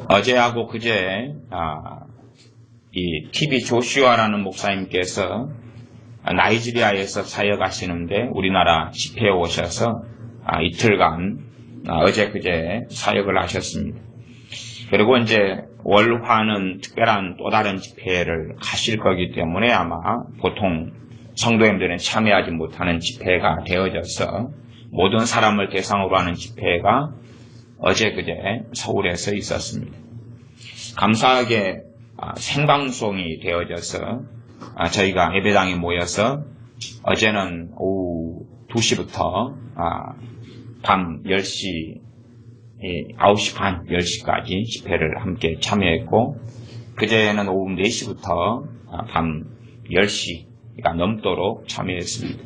어제하고 그제 이 TV 조슈아라는 목사님께서 나이지리아에서 사역하시는데 우리나라 집회에 오셔서 이틀간 어제 그제 사역을 하셨습니다. 그리고 이제 월화는 특별한 또 다른 집회를 가실 거기 때문에 아마 보통 성도님들은 참여하지 못하는 집회가 되어져서 모든 사람을 대상으로 하는 집회가 어제 그제 서울에서 있었습니다. 감사하게 생방송이 되어져서 저희가 예배당에 모여서 어제는 오후 2시부터 밤 10시, 9시 반, 10시까지 집회를 함께 참여했고 그제는 오후 4시부터 밤 10시가 넘도록 참여했습니다.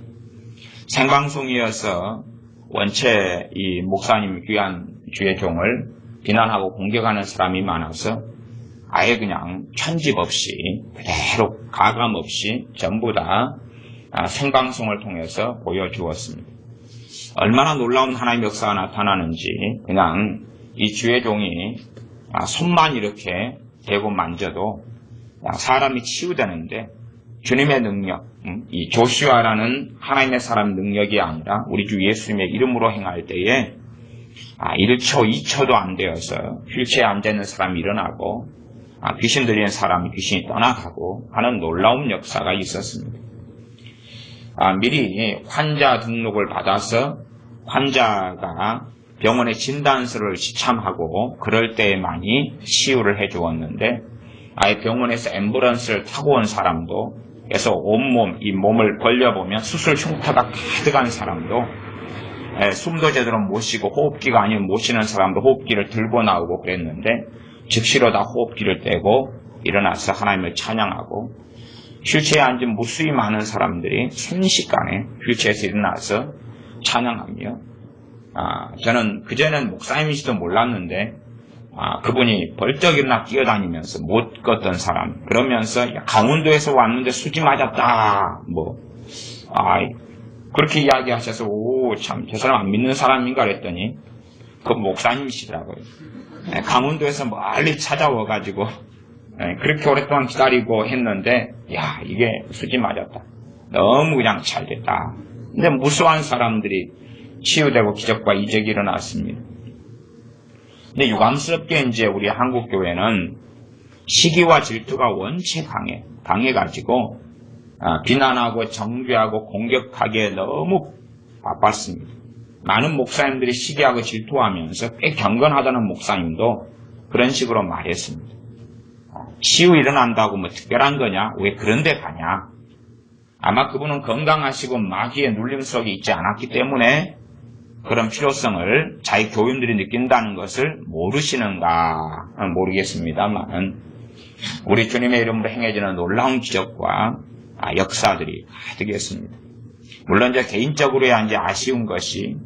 생방송이어서 원체 이 목사님 귀한 주의 종을 비난하고 공격하는 사람이 많아서 아예 그냥 편집 없이 그대로 가감 없이 전부 다 생방송을 통해서 보여주었습니다. 얼마나 놀라운 하나님의 역사가 나타나는지 그냥 이 주의 종이 손만 이렇게 대고 만져도 사람이 치유되는데 주님의 능력, 이 조슈아라는 하나님의 사람 능력이 아니라 우리 주 예수님의 이름으로 행할 때에 1초, 2초도 안 되어서 휠체어에 앉아있는 사람이 일어나고 귀신 들리는 사람이 귀신이 떠나가고 하는 놀라운 역사가 있었습니다. 미리 환자 등록을 받아서 환자가 병원의 진단서를 지참하고 그럴 때만이 치유를 해주었는데 아예 병원에서 앰뷸런스를 타고 온 사람도 그래서 온몸, 이 몸을 벌려보면 수술 흉터가 가득한 사람도 숨도 제대로 못 쉬고 호흡기가 아니면 못 쉬는 사람도 호흡기를 들고 나오고 그랬는데 즉시로 다 호흡기를 떼고 일어나서 하나님을 찬양하고 휠체어에 앉은 무수히 많은 사람들이 순식간에 휠체어에서 일어나서 찬양하며 저는 그전에는 목사님이시도 몰랐는데 그분이 벌떡 일어나 뛰어다니면서 못 걷던 사람 그러면서 강원도에서 왔는데 수지 맞았다 그렇게 이야기하셔서 참 저 사람 안 믿는 사람인가 그랬더니 그 목사님이시더라고요. 강원도에서 멀리 찾아와가지고 그렇게 오랫동안 기다리고 했는데 이게 수지 맞았다. 너무 그냥 잘 됐다. 근데 무수한 사람들이 치유되고 기적과 이적이 일어났습니다. 근데 유감스럽게 이제 우리 한국교회는 시기와 질투가 원체 강해가지고 비난하고 정죄하고 공격하기에 너무 바빴습니다. 많은 목사님들이 시기하고 질투하면서 꽤 경건하다는 목사님도 그런 식으로 말했습니다. 치유 일어난다고 뭐 특별한 거냐? 왜 그런 데 가냐? 아마 그분은 건강하시고 마귀의 눌림 속에 있지 않았기 때문에 그런 필요성을 자기 교인들이 느낀다는 것을 모르시는가 모르겠습니다만 우리 주님의 이름으로 행해지는 놀라운 기적과 역사들이 가득했습니다. 물론 이제 개인적으로야 이제 아쉬운 것이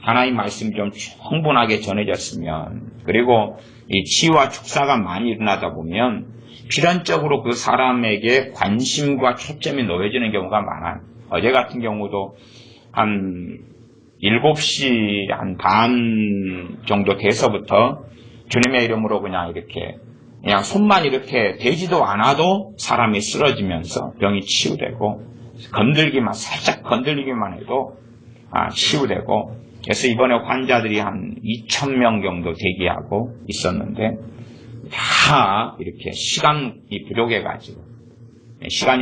하나님 말씀이 좀 충분하게 전해졌으면 그리고 이 치유와 축사가 많이 일어나다 보면 필연적으로 그 사람에게 관심과 초점이 놓여지는 경우가 많아요. 어제 같은 경우도 한 7시 한 반 정도 돼서부터 주님의 이름으로 그냥 손만 이렇게 대지도 않아도 사람이 쓰러지면서 병이 치유되고 살짝 건들기만 해도 치유되고 그래서 이번에 환자들이 한 2,000명 정도 대기하고 있었는데 다 이렇게 시간이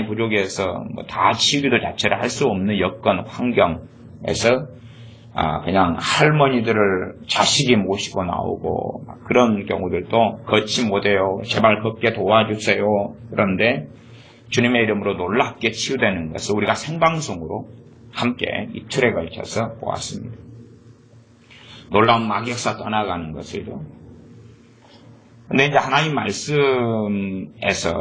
부족해서 다 치유도 자체를 할 수 없는 여건 환경에서 그냥 할머니들을 자식이 모시고 나오고 그런 경우들도 걷지 못해요. 제발 걷게 도와주세요. 그런데 주님의 이름으로 놀랍게 치유되는 것을 우리가 생방송으로 함께 이틀에 걸쳐서 보았습니다. 놀라운 막역사 떠나가는 것을요. 근데 이제 하나님 말씀에서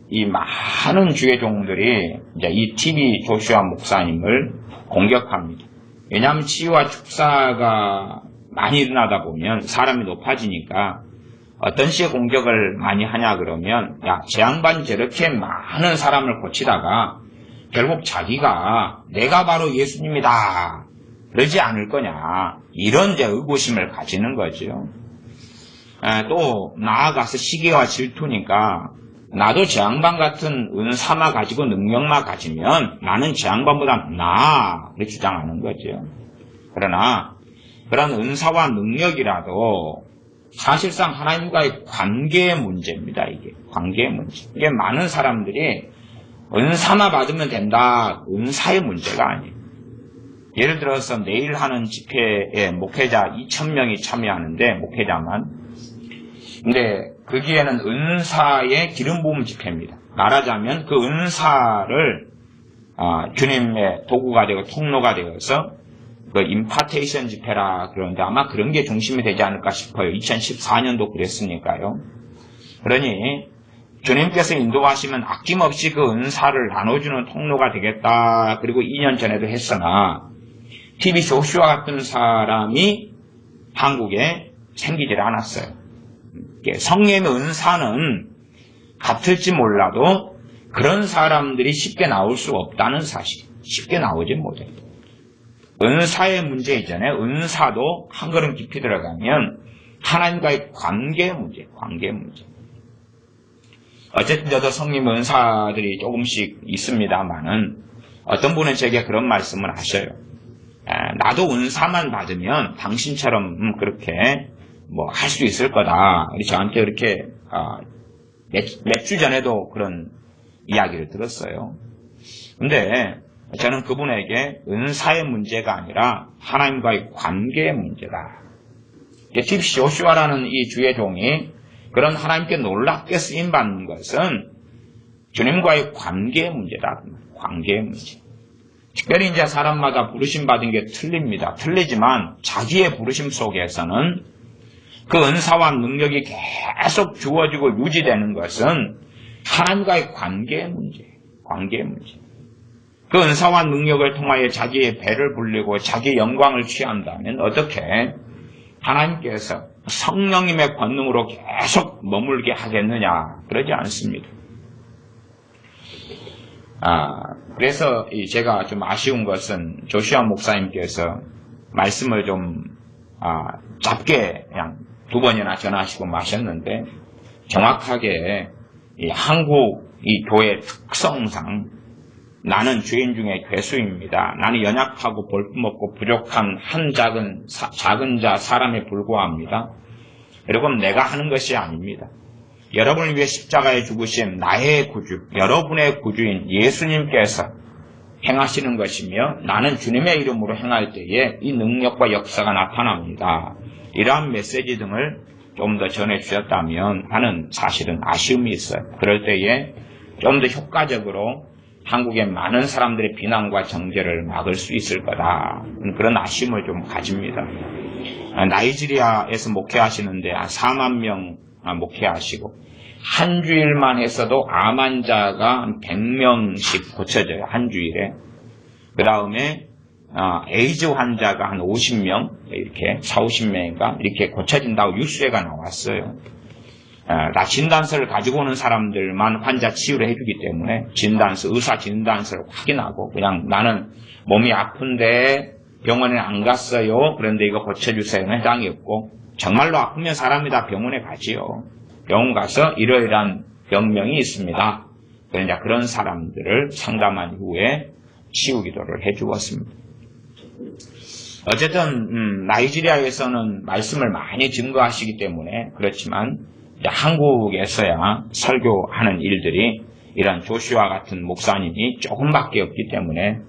이 많은 주의 종들이 이제 이 TV 조슈아 목사님을 공격합니다. 왜냐하면 치유와 축사가 많이 일어나다 보면 사람이 높아지니까 어떤 식의 공격을 많이 하냐 그러면 제 양반이 저렇게 많은 사람을 고치다가 결국 자기가 내가 바로 예수님이다 그러지 않을 거냐 이런 이제 의구심을 가지는 거죠. 또 나아가서 시기와 질투니까 나도 저 양반 같은 은사만 가지고 능력만 가지면 나는 저 양반보다 나아 이렇게 주장하는 거죠. 그러나 그런 은사와 능력이라도 사실상 하나님과의 관계의 문제입니다. 이게 관계의 문제. 이게 많은 사람들이 은사만 받으면 된다. 은사의 문제가 아니에요. 예를 들어서 내일 하는 집회에 목회자 2,000명이 참여하는데 목회자만. 근데 거기에는 은사의 기름 부음 집회입니다. 말하자면 그 은사를 주님의 도구가 되고 통로가 되어서 그 임파테이션 집회라 그러는데 아마 그런 게 중심이 되지 않을까 싶어요. 2014년도 그랬으니까요. 그러니 주님께서 인도하시면 아낌없이 그 은사를 나눠주는 통로가 되겠다. 그리고 2년 전에도 했으나 TV 조슈아 같은 사람이 한국에 생기질 않았어요. 성령의 은사는 같을지 몰라도 그런 사람들이 쉽게 나올 수 없다는 사실. 쉽게 나오지 못해요. 은사의 문제 이전에 은사도 한 걸음 깊이 들어가면 하나님과의 관계의 문제, 관계의 문제. 어쨌든 저도 성령 은사들이 조금씩 있습니다만은 어떤 분은 제게 그런 말씀을 하셔요. 나도 은사만 받으면 당신처럼 그렇게 뭐 할 수 있을 거다. 저한테 그렇게 몇 주 전에도 그런 이야기를 들었어요. 근데 저는 그분에게 은사의 문제가 아니라 하나님과의 관계의 문제다. 팁시 조슈아라는 이 주의 종이 그런 하나님께 놀랍게 쓰임받는 것은 주님과의 관계의 문제다. 관계의 문제. 특별히 이제 사람마다 부르심 받은 게 틀립니다. 틀리지만 자기의 부르심 속에서는 그 은사와 능력이 계속 주어지고 유지되는 것은 하나님과의 관계의 문제. 관계의 문제. 그 은사와 능력을 통하여 자기의 배를 불리고 자기의 영광을 취한다면 어떻게 하나님께서 성령님의 권능으로 계속 머물게 하겠느냐? 그러지 않습니다. 그래서 제가 좀 아쉬운 것은 조슈아 목사님께서 말씀을 좀 짧게 그냥 2번이나 전하시고 마셨는데 정확하게 이 한국 이 교회 특성상 나는 죄인 중에 괴수입니다. 나는 연약하고 볼품없고 부족한 한 작은 자 사람에 불과합니다. 여러분 내가 하는 것이 아닙니다. 여러분을 위해 십자가에 죽으신 나의 구주, 여러분의 구주인 예수님께서 행하시는 것이며 나는 주님의 이름으로 행할 때에 이 능력과 역사가 나타납니다. 이러한 메시지 등을 좀 더 전해주셨다면 하는 사실은 아쉬움이 있어요. 그럴 때에 좀 더 효과적으로 한국의 많은 사람들의 비난과 정죄를 막을 수 있을 거다. 그런 아쉬움을 좀 가집니다. 나이지리아에서 목회하시는데 한 4만 명 목회하시고 한 주일만 했어도 암 환자가 한 100명씩 고쳐져요. 한 주일에. 그 다음에 에이즈 환자가 한 50명 이렇게 40~50명인가 이렇게 고쳐진다고 뉴스에가 나왔어요. 다 진단서를 가지고 오는 사람들만 환자 치유를 해주기 때문에 진단서, 의사 진단서를 확인하고 그냥 나는 몸이 아픈데 병원에 안 갔어요. 그런데 이거 고쳐주세요는 해당이 없고 정말로 아프면 사람이 다 병원에 가지요. 병원 가서 이러이러한 병명이 있습니다. 그러니까 그런 사람들을 상담한 후에 치유 기도를 해주었습니다. 어쨌든 나이지리아에서는 말씀을 많이 증거하시기 때문에 그렇지만 한국에서야 설교하는 일들이 이런 조슈아 같은 목사님이 조금밖에 없기 때문에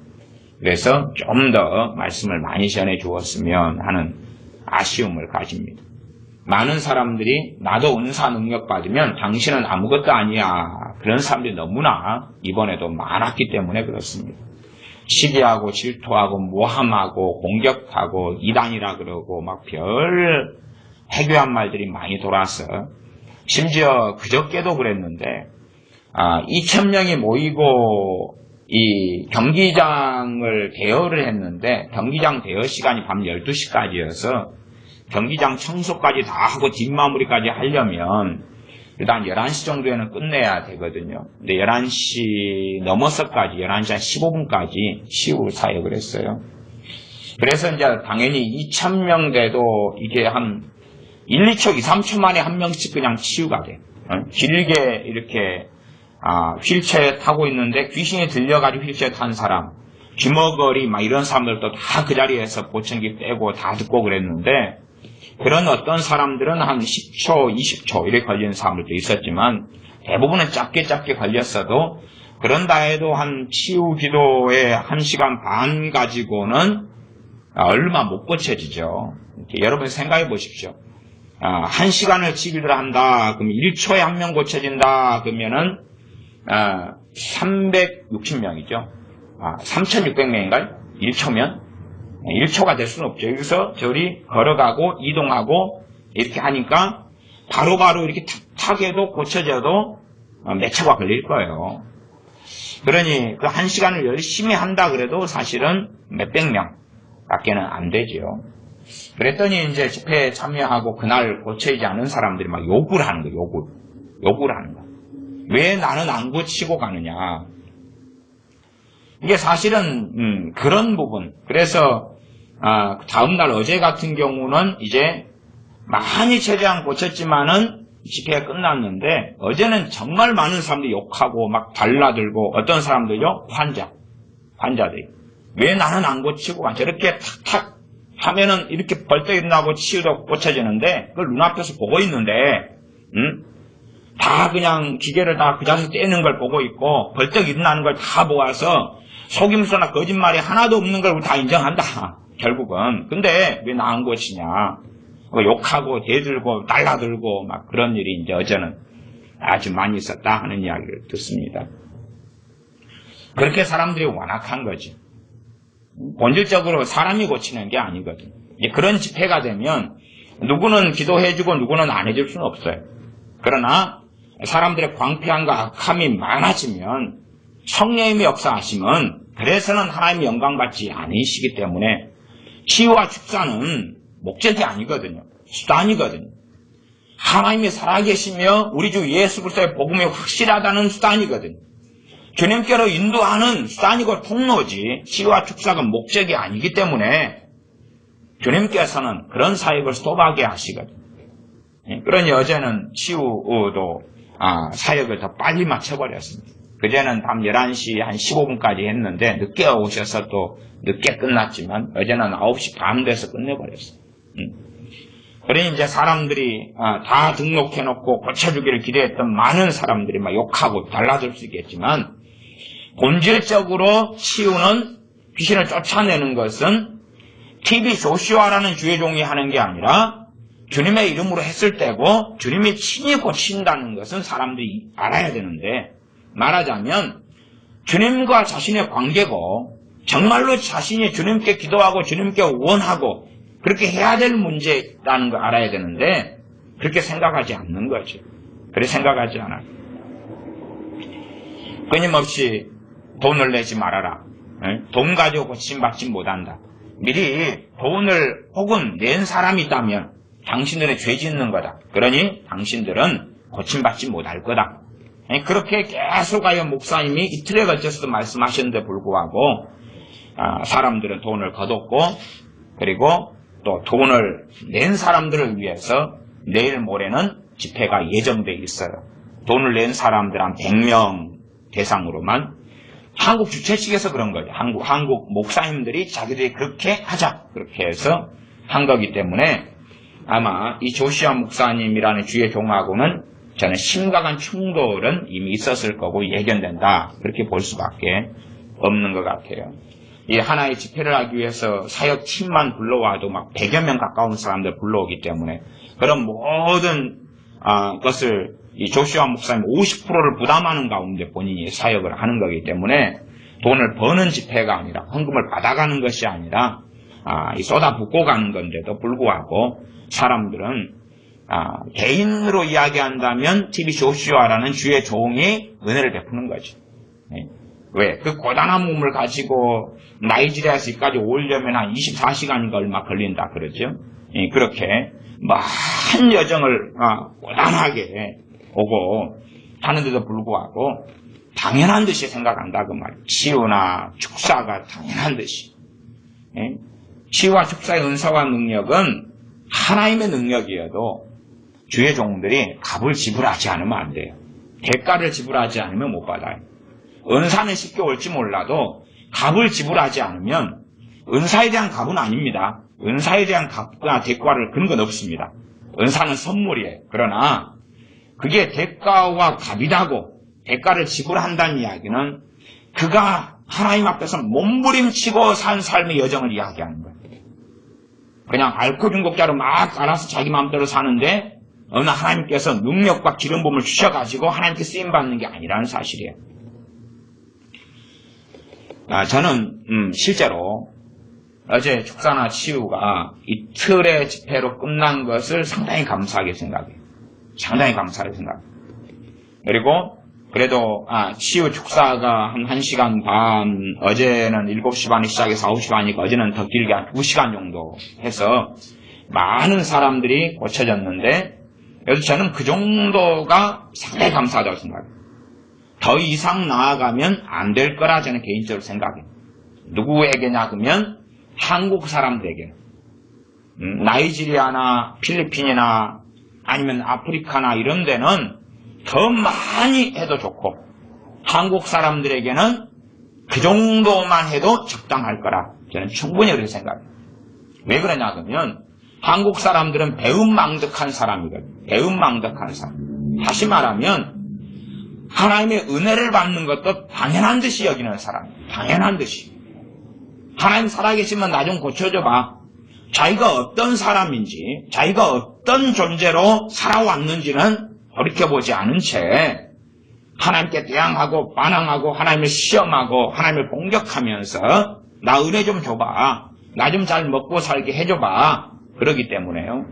그래서 좀 더 말씀을 많이 전해 주었으면 하는 아쉬움을 가집니다. 많은 사람들이 나도 은사 능력 받으면 당신은 아무것도 아니야. 그런 사람들이 너무나 이번에도 많았기 때문에 그렇습니다. 시기하고 질투하고 모함하고 공격하고 이단이라 그러고 막 별 해괴한 말들이 많이 돌아서 심지어 그저께도 그랬는데 2,000명이 모이고 이 경기장을 대여를 했는데 경기장 대여 시간이 밤 12시까지여서 경기장 청소까지 다 하고 뒷마무리까지 하려면 일단 11시 정도에는 끝내야 되거든요. 근데 11시 넘어서까지 11시 한 15분까지 시우 사역을 했어요. 그래서 이제 당연히 2,000명 돼도 이게 한 1, 2초, 2, 3초 만에 한 명씩 그냥 치유가 돼. 길게 이렇게 휠체어 타고 있는데 귀신이 들려가지고 휠체어 탄 사람, 귀머거리 막 이런 사람들도 다 그 자리에서 보청기 빼고 다 듣고 그랬는데, 그런 어떤 사람들은 한 10초, 20초 이렇게 걸리는 사람들도 있었지만 대부분은 짧게 걸렸어도 그런다 해도 한 치유 기도에 1시간 반 가지고는 얼마 못 고쳐지죠. 여러분 생각해 보십시오. 1시간을 치기를 한다. 그럼 1초에 한 명 고쳐진다. 그러면은 360명이죠. 3,600명인가요? 1초면? 1초가 될 수는 없죠. 여기서 저리 걸어가고 이동하고 이렇게 하니까 바로바로 이렇게 탁탁 해도 고쳐져도 몇 초가 걸릴 거예요. 그러니 그 1시간을 열심히 한다 그래도 사실은 몇백 명 밖에는 안 되죠. 그랬더니 이제 집회에 참여하고 그날 고쳐지지 않은 사람들이 막 욕을 하는 거예요. 욕을 하는 거예요. 왜 나는 안 고치고 가느냐. 이게 사실은 그런 부분. 그래서 다음날 어제 같은 경우는 이제 많이 최대한 고쳤지만은 집회가 끝났는데 어제는 정말 많은 사람들이 욕하고 막 달라들고 어떤 사람들요? 환자들이. 왜 나는 안 고치고 가? 저렇게 탁탁 하면은 이렇게 벌떡 일어나고 치유도 고쳐지는데 그걸 눈앞에서 보고 있는데 다 그냥 기계를 다 그 자리에서 떼는 걸 보고 있고 벌떡 일어나는 걸 다 보아서 속임수나 거짓말이 하나도 없는 걸 다 인정한다. 결국은. 근데 왜 나 안 고치냐. 욕하고 대들고 달라들고 막 그런 일이 이제 어제는 아주 많이 있었다 하는 이야기를 듣습니다. 그렇게 사람들이 완악한 거지. 본질적으로 사람이 고치는 게 아니거든. 그런 집회가 되면 누구는 기도해주고 누구는 안 해줄 수는 없어요. 그러나 사람들의 광폐함과 악함이 많아지면 성령님의 역사하심은 그래서는 하나님의 영광받지 않으시기 때문에 치유와 축사는 목적이 아니거든요. 수단이거든요. 하나님이 살아계시며 우리 주 예수 그리스도의 복음이 확실하다는 수단이거든요. 주님께로 인도하는 수단이고 통로지 치유와 축사가 목적이 아니기 때문에 주님께서는 그런 사역을 스톱하게 하시거든요. 그러니 어제는 치유도 사역을 더 빨리 마쳐버렸습니다. 그제는 밤 11시 한 15분까지 했는데 늦게 오셔서 또 늦게 끝났지만 어제는 9시 반 돼서 끝내버렸어요. 그러니 이제 사람들이 다 등록해놓고 고쳐주기를 기대했던 많은 사람들이 막 욕하고 달라질 수 있겠지만 본질적으로 치유는 귀신을 쫓아내는 것은 TV 조슈아라는 주의 종이 하는 게 아니라 주님의 이름으로 했을 때고 주님이 친히 고친다는 것은 사람들이 알아야 되는데 말하자면 주님과 자신의 관계고 정말로 자신이 주님께 기도하고 주님께 원하고 그렇게 해야 될 문제라는 걸 알아야 되는데 그렇게 생각하지 않는 거죠. 그렇게 생각하지 않아요. 끊임없이 돈을 내지 말아라. 돈 가지고 고침받지 못한다. 미리 돈을 혹은 낸 사람이 있다면 당신들은 죄 짓는 거다. 그러니 당신들은 고침받지 못할 거다. 그렇게 계속하여 목사님이 이틀에 걸쳐서도 말씀하셨는데 불구하고 사람들은 돈을 거뒀고 그리고 또 돈을 낸 사람들을 위해서 내일 모레는 집회가 예정되어 있어요. 돈을 낸 사람들 한 100명 대상으로만 한국 주최 측에서 그런 거죠. 한국 목사님들이 자기들이 그렇게 하자 그렇게 해서 한 거기 때문에 아마 이 조시아 목사님이라는 주의 종하고는 저는 심각한 충돌은 이미 있었을 거고 예견된다. 그렇게 볼 수밖에 없는 것 같아요. 이 하나의 집회를 하기 위해서 사역팀만 불러와도 막 100여 명 가까운 사람들 불러오기 때문에 그런 모든 것을 이 조슈아 목사님 50%를 부담하는 가운데 본인이 사역을 하는 거기 때문에 돈을 버는 집회가 아니라 헌금을 받아가는 것이 아니라 쏟아붓고 가는 건데도 불구하고 사람들은 개인으로 이야기한다면 TV 조슈아라는 주의 종이 은혜를 베푸는 거죠. 왜? 그 고단한 몸을 가지고 나이지리아에서 여기까지 오려면 한 24시간인가 얼마 걸린다 그러죠. 그렇게 많은 여정을 고단하게 오고 하는데도 불구하고 당연한 듯이 생각한다 그 말이에요. 치유나 축사가 당연한 듯이. 치유와 축사의 은사와 능력은 하나님의 능력이어도 주의 종들이 값을 지불하지 않으면 안 돼요. 대가를 지불하지 않으면 못 받아요. 은사는 쉽게 올지 몰라도 값을 지불하지 않으면 은사에 대한 값은 아닙니다. 은사에 대한 값과 대가를 그런 건 없습니다. 은사는 선물이에요. 그러나 그게 대가와 값이라고 대가를 지불한다는 이야기는 그가 하나님 앞에서 몸부림치고 산 삶의 여정을 이야기하는 거예요. 그냥 앓고 중독자로 막 알아서 자기 마음대로 사는데 어느 하나님께서 능력과 기름 부음을 주셔가지고 하나님께 쓰임받는 게 아니라는 사실이에요. 저는 실제로 어제 축사나 치유가 이틀의 집회로 끝난 것을 상당히 감사하게 생각해요. 상당히 감사하게 생각해요. 그리고 그래도 치유 축사가 한 1시간 반, 어제는 7시 반에 시작해서 9시 반이니까 어제는 더 길게 한 2시간 정도 해서 많은 사람들이 고쳐졌는데, 그래서 저는 그 정도가 상당히 감사하다고 생각해요. 더 이상 나아가면 안 될 거라 저는 개인적으로 생각해요. 누구에게냐 그러면 한국 사람들에게, 나이지리아나 필리핀이나 아니면 아프리카나 이런 데는 더 많이 해도 좋고 한국 사람들에게는 그 정도만 해도 적당할 거라 저는 충분히 그렇게 생각해요. 왜 그러냐 그러면 한국 사람들은 배은망덕한 사람이거든요. 배은망덕한 사람. 다시 말하면 하나님의 은혜를 받는 것도 당연한 듯이 여기는 사람. 당연한 듯이. 하나님 살아계시면 나 좀 고쳐줘봐. 자기가 어떤 사람인지, 자기가 어떤 존재로 살아왔는지는 돌이켜보지 않은 채 하나님께 대항하고 반항하고 하나님을 시험하고 하나님을 공격하면서 나 은혜 좀 줘봐. 나 좀 잘 먹고 살게 해줘봐. 그러기 때문에요.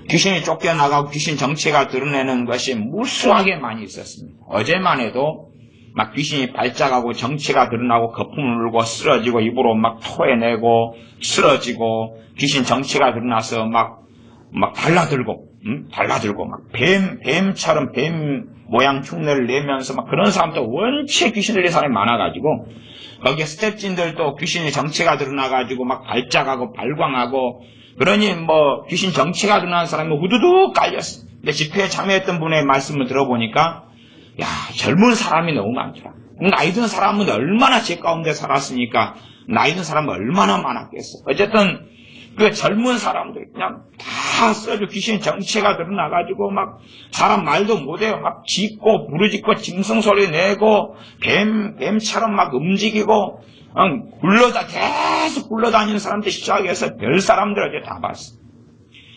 귀신이 쫓겨나가고 귀신 정체가 드러내는 것이 무수하게 많이 있었습니다. 어제만 해도 막 귀신이 발작하고 정체가 드러나고 거품을 울고 쓰러지고 입으로 막 토해내고 쓰러지고 귀신 정체가 드러나서 막 달라들고 막 뱀처럼 뱀 모양 흉내를 내면서 막 그런 사람도 원체 귀신 들린 사람이 많아가지고 거기에 스텝진들도 귀신의 정체가 드러나가지고 막 발작하고 발광하고 그러니 귀신 정체가 드러난 사람이 우두둑 깔렸어. 근데 집회에 참여했던 분의 말씀을 들어보니까 야, 젊은 사람이 너무 많더라. 나이 든 사람은 얼마나 죄 가운데 살았으니까 나이 든 사람은 얼마나 많았겠어. 어쨌든 그 젊은 사람들 그냥 다 쓰러져 귀신 정체가 드러나가지고 막 사람 말도 못해요. 막 짖고 부르짖고 짐승소리 내고 뱀처럼 막 움직이고 계속 굴러다니는 사람들 시작해서 별 사람들 어제 다 봤어.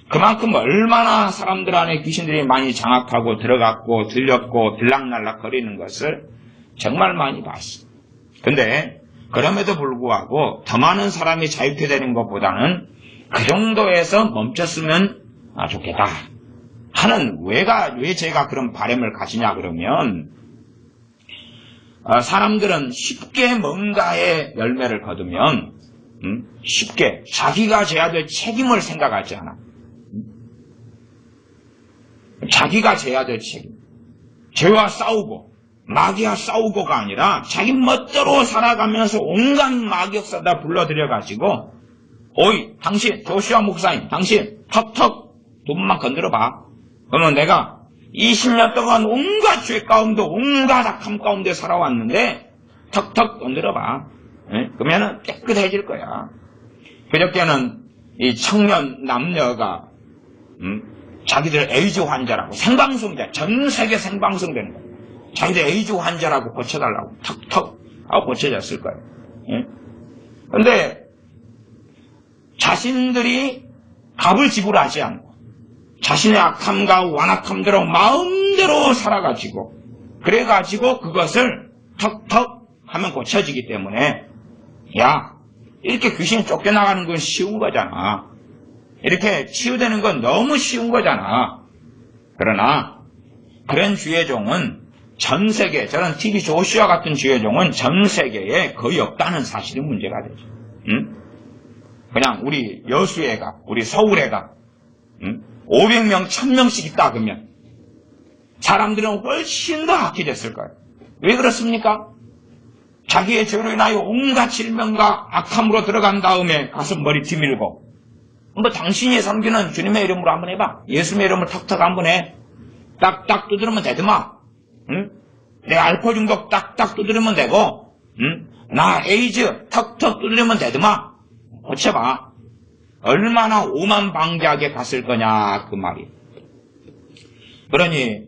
그만큼 얼마나 사람들 안에 귀신들이 많이 장악하고 들어갔고 들렸고 들락날락 거리는 것을 정말 많이 봤어. 근데 그럼에도 불구하고 더 많은 사람이 자유케 되는 것보다는 그 정도에서 멈췄으면 좋겠다 하는 왜 제가 그런 바람을 가지냐 그러면 사람들은 쉽게 뭔가의 열매를 거두면 쉽게 자기가 져야 될 책임을 생각하지 않아. 자기가 져야 될 책임. 죄와 싸우고 마귀와 싸우고가 아니라 자기 멋대로 살아가면서 온갖 마귀 역사다 불러들여가지고 오이 당신 조슈아 목사님 당신 턱턱 돈만 건드려봐. 그러면 내가 20년 동안 온갖 죄 가운데 온갖 악함 가운데 살아왔는데 턱턱 건드려봐. 그러면은 깨끗해질 거야. 그저께는 이 청년 남녀가 자기들 에이즈 환자라고 생방송돼 전 세계 생방송되는 거야. 자기들 에이즈 환자라고 고쳐달라고 턱턱 하고 고쳐졌을 거예요. 그런데 자신들이 값을 지불하지 않고 자신의 악함과 완악함대로 마음대로 살아가지고 그래가지고 그것을 턱턱 하면 고쳐지기 때문에 야 이렇게 귀신이 쫓겨나가는 건 쉬운 거잖아. 이렇게 치유되는 건 너무 쉬운 거잖아. 그러나 그런 주의종은 전 세계 저는 TV 조슈아 같은 주의종은 전 세계에 거의 없다는 사실이 문제가 되죠. 그냥 우리 여수에가 우리 서울에가 500명 1000명씩 있다 그러면 사람들은 훨씬 더 악해졌을 거예요. 왜 그렇습니까? 자기의 죄로 인하여 온갖 질병과 악함으로 들어간 다음에 가서 머리 뒤밀고 뭐 당신이 섬기는 주님의 이름으로 한번 해봐. 예수님의 이름을 턱턱 한번 해. 딱딱 두드리면 되더만. 응? 내 알코올 중독 딱딱 두드리면 되고, 응? 나 에이즈 턱턱 두드리면 되더만. 고쳐봐. 얼마나 오만방자하게 갔을 거냐 그 말이. 그러니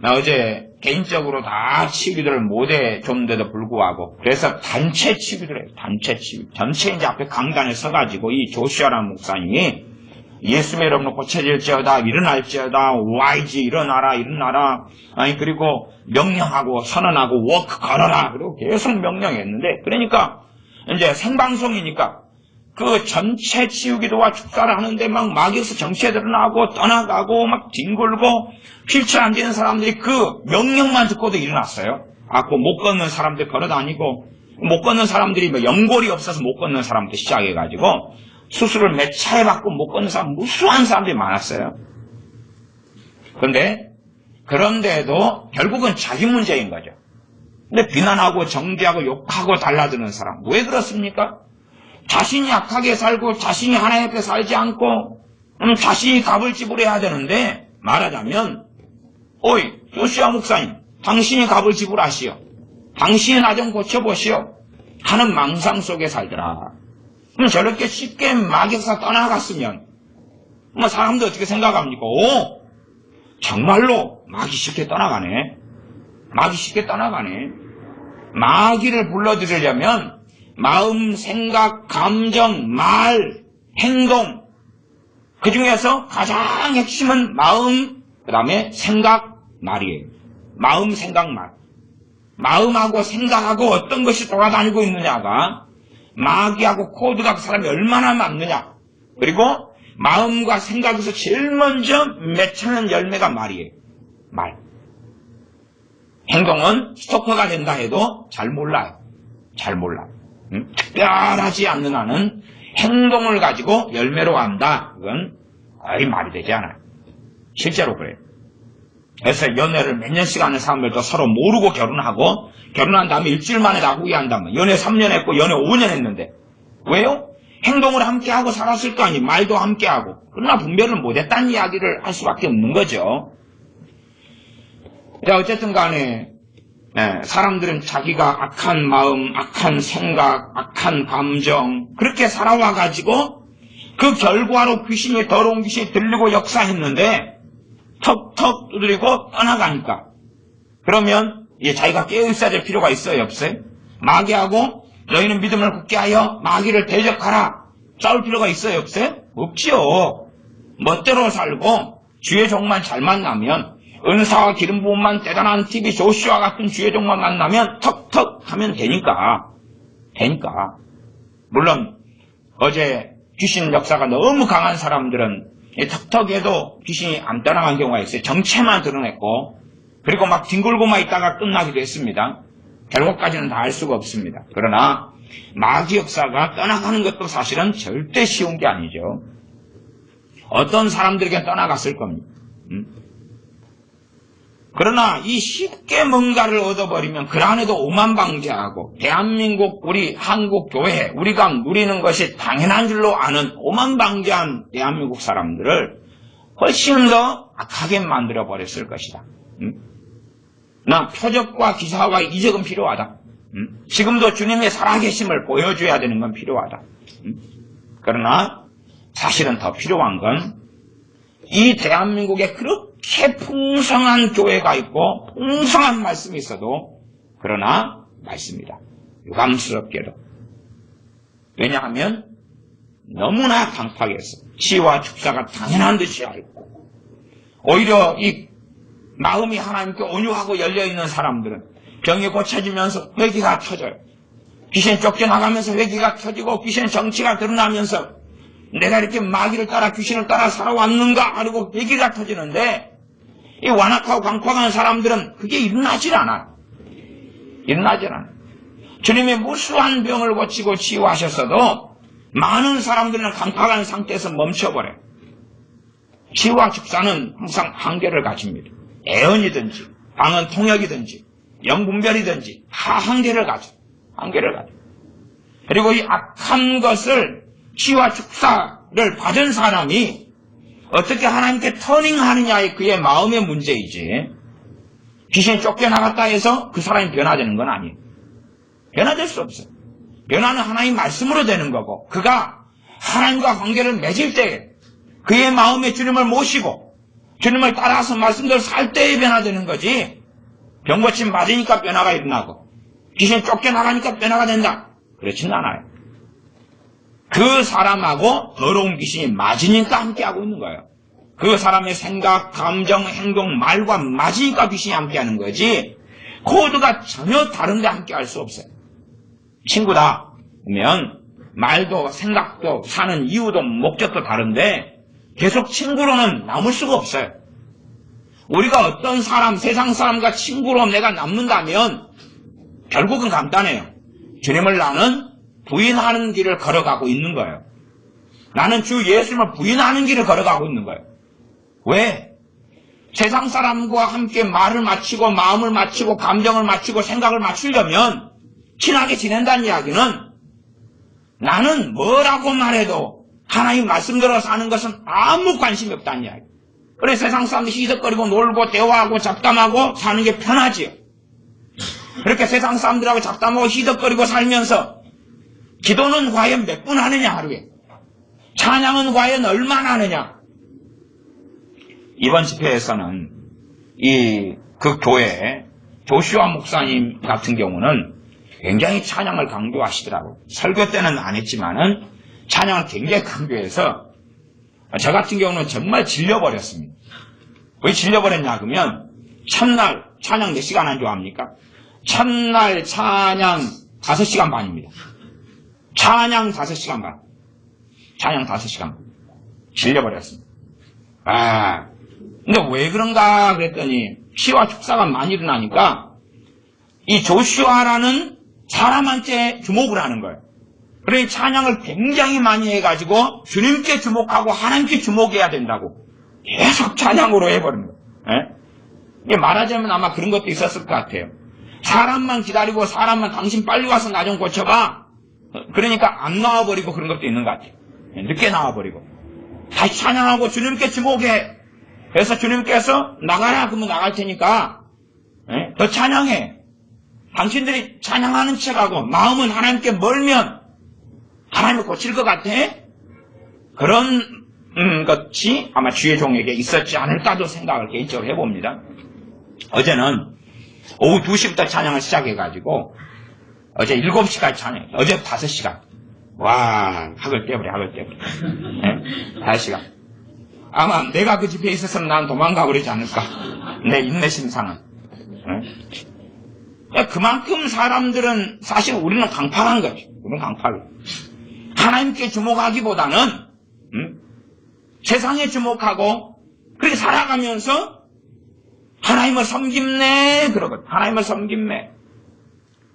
나 어제 개인적으로 다 치유기도를 못해 줬는데도 불구하고 그래서 단체 치유기도를 해요. 단체 치유. 전체 이제 앞에 강단에 서가지고 이 조슈아라는 목사님이 예수의 이름으로 고쳐질지어다 일어날지어다 YG 일어나라 아니 그리고 명령하고 선언하고 워크 걸어라 그리고 계속 명령했는데 그러니까 이제 생방송이니까 그 전체 치유기도와 축사를 하는데 막 마귀에서 정체에 드러나고 떠나가고 막 뒹굴고 휠체어 앉은 사람들이 그 명령만 듣고도 일어났어요. 그 못 걷는 사람들 걸어다니고 못 걷는 사람들이 뭐 연골이 없어서 못 걷는 사람들 시작해가지고 수술을 몇 차례 받고 못 걷는 사람 무수한 사람들이 많았어요. 그런데도 결국은 자기 문제인 거죠. 근데 비난하고 정죄하고 욕하고 달라드는 사람 왜 그렇습니까? 자신이 악하게 살고 자신이 하나님 앞에 살지 않고 자신이 값을 지불해야 되는데 말하자면 어이 조슈아 목사님 당신이 값을 지불하시오. 당신이 나 좀 고쳐보시오. 하는 망상 속에 살더라. 그럼 저렇게 쉽게 마귀에서 떠나갔으면 뭐 사람들 어떻게 생각합니까? 오 정말로 마귀 쉽게 떠나가네. 마귀 쉽게 떠나가네. 마귀를 불러들이려면 마음, 생각, 감정, 말, 행동 그 중에서 가장 핵심은 마음, 그 다음에 생각, 말이에요. 마음, 생각, 말. 마음하고 생각하고 어떤 것이 돌아다니고 있느냐가 마귀하고 코드가 그 사람이 얼마나 맞느냐. 그리고 마음과 생각에서 제일 먼저 맺히는 열매가 말이에요. 말. 행동은 스토커가 된다 해도 잘 몰라요. 잘 몰라. 특별하지 않는 한은 행동을 가지고 열매로 간다. 그건 거의 말이 되지 않아요. 실제로 그래요. 그래서 연애를 몇 년씩 하는 사람들도 서로 모르고 결혼하고 결혼한 다음에 일주일 만에 다 후회한다면 연애 3년 했고 연애 5년 했는데 왜요? 행동을 함께하고 살았을 거 아니에요. 말도 함께하고. 그러나 분별을 못했다는 이야기를 할 수밖에 없는 거죠. 자, 어쨌든 간에 사람들은 자기가 악한 마음, 악한 생각, 악한 감정 그렇게 살아와가지고 그 결과로 귀신이 더러운 귀신이 들리고 역사했는데 턱턱 두드리고 떠나가니까 그러면 자기가 깨어있어야 될 필요가 있어요? 없어요? 마귀하고 너희는 믿음을 굳게 하여 마귀를 대적하라 싸울 필요가 있어요? 없어요? 없지요. 멋대로 살고 주의 종만 잘 만나면 은사와 기름 부음만 대단한 TV 조슈아 같은 주의 종만 만나면 턱턱 하면 되니까. 물론 어제 귀신 역사가 너무 강한 사람들은 턱턱해도 귀신이 안 떠나간 경우가 있어요. 정체만 드러냈고 그리고 막 뒹굴고만 있다가 끝나기도 했습니다. 결과까지는 다 알 수가 없습니다. 그러나 마귀 역사가 떠나가는 것도 사실은 절대 쉬운 게 아니죠. 어떤 사람들에게 떠나갔을 겁니다. 그러나 이 쉽게 뭔가를 얻어버리면 그 안에도 오만방자하고 대한민국 우리 한국교회 우리가 누리는 것이 당연한 줄로 아는 오만방자한 대한민국 사람들을 훨씬 더 악하게 만들어버렸을 것이다. 나 표적과 기사와 이적은 필요하다. 지금도 주님의 살아계심을 보여줘야 되는 건 필요하다. 그러나 사실은 더 필요한 건 이 대한민국에 그렇게 풍성한 교회가 있고 풍성한 말씀이 있어도 그러나 말씀이다. 유감스럽게도. 왜냐하면 너무나 강팍해서 치유와 축사가 당연한 듯이 알고 오히려 이 마음이 하나님께 온유하고 열려있는 사람들은 병이 고쳐지면서 회개가 터져요. 귀신 쫓겨나가면서 회개가 터지고 귀신 정치가 드러나면서 내가 이렇게 마귀를 따라 귀신을 따라 살아왔는가 하고 회개가 터지는데 이 완악하고 강팍한 사람들은 그게 일어나질 않아요. 주님이 무수한 병을 고치고 치유하셨어도 많은 사람들은 강팍한 상태에서 멈춰버려요. 치유와 축사는 항상 한계를 가집니다. 애언이든지 방언 통역이든지 영분별이든지 다 한계를 가져. 그리고 이 악한 것을 치유와 축사를 받은 사람이 어떻게 하나님께 터닝하느냐의 그의 마음의 문제이지, 귀신이 쫓겨나갔다 해서 그 사람이 변화되는 건 아니에요. 변화될 수 없어요. 변화는 하나님 말씀으로 되는 거고, 그가 하나님과 관계를 맺을 때에 그의 마음에 주님을 모시고 주님을 따라서 말씀대로 살 때에 변화되는 거지, 병고침 맞으니까 변화가 일어나고 귀신이 쫓겨나가니까 변화가 된다, 그렇지는 않아요. 그 사람하고 더러운 귀신이 맞으니까 함께하고 있는 거예요. 그 사람의 생각, 감정, 행동, 말과 맞으니까 귀신이 함께하는 거지, 코드가 전혀 다른데 함께할 수 없어요. 친구다 그러면 말도 생각도 사는 이유도 목적도 다른데 계속 친구로는 남을 수가 없어요. 우리가 어떤 사람, 세상 사람과 친구로 내가 남는다면 결국은 간단해요. 주님을 나는 부인하는 길을 걸어가고 있는 거예요. 나는 주 예수님을 부인하는 길을 걸어가고 있는 거예요. 왜? 세상 사람과 함께 말을 맞추고 마음을 맞추고 감정을 맞추고 생각을 맞추려면 친하게 지낸다는 이야기는 나는 뭐라고 말해도 하나님 말씀대로 사는 것은 아무 관심이 없다는 이야기. 그래서 세상 사람들이 희덕거리고 놀고 대화하고 잡담하고 사는 게 편하지요. 그렇게 세상 사람들하고 잡담하고 희덕거리고 살면서 기도는 과연 몇 분 하느냐 하루에, 찬양은 과연 얼마나 하느냐. 이번 집회에서는 그 교회 조슈아 목사님 같은 경우는 굉장히 찬양을 강조하시더라고요. 설교 때는 안 했지만은 찬양을 굉장히 강조해서 저 같은 경우는 정말 질려버렸습니다. 왜 질려버렸냐 그러면 첫날 찬양 몇 시간 한 줄 압니까? 첫날 찬양 5시간 반입니다. 찬양 5시간 반. 찬양 5시간 반. 질려버렸습니다. 근데 왜 그런가 그랬더니 치유와 축사가 많이 일어나니까 이 조슈아라는 사람한테 주목을 하는 거예요. 그러니 찬양을 굉장히 많이 해가지고 주님께 주목하고 하나님께 주목해야 된다고 계속 찬양으로 해버린 거예요. 이게 말하자면 아마 그런 것도 있었을 것 같아요. 사람만 기다리고 사람만 당신 빨리 와서 나 좀 고쳐봐. 그러니까 안 나와버리고 그런 것도 있는 것 같아요. 늦게 나와버리고 다시 찬양하고 주님께 주목해. 그래서 주님께서 나가라 그러면 나갈 테니까 더 찬양해. 당신들이 찬양하는 척하고 마음은 하나님께 멀면 하나님을 고칠 것 같아? 그런 것이 아마 주의 종에게 있었지 않을까도 생각을 개인적으로 해봅니다. 어제는 오후 2시부터 찬양을 시작해가지고 어제 7시까지 찬양, 어제 5시간. 와, 학을 떼버려. 5시간. 아마 내가 그 집회에 있었으면 난 도망가 버리지 않을까. 내 인내심상은. 그만큼 사람들은 사실 우리는 강팍한 거죠. 우리는 강팍해. 하나님께 주목하기보다는 세상에 주목하고 그렇게 살아가면서 하나님을 섬김네 그러거든. 하나님을 섬김네.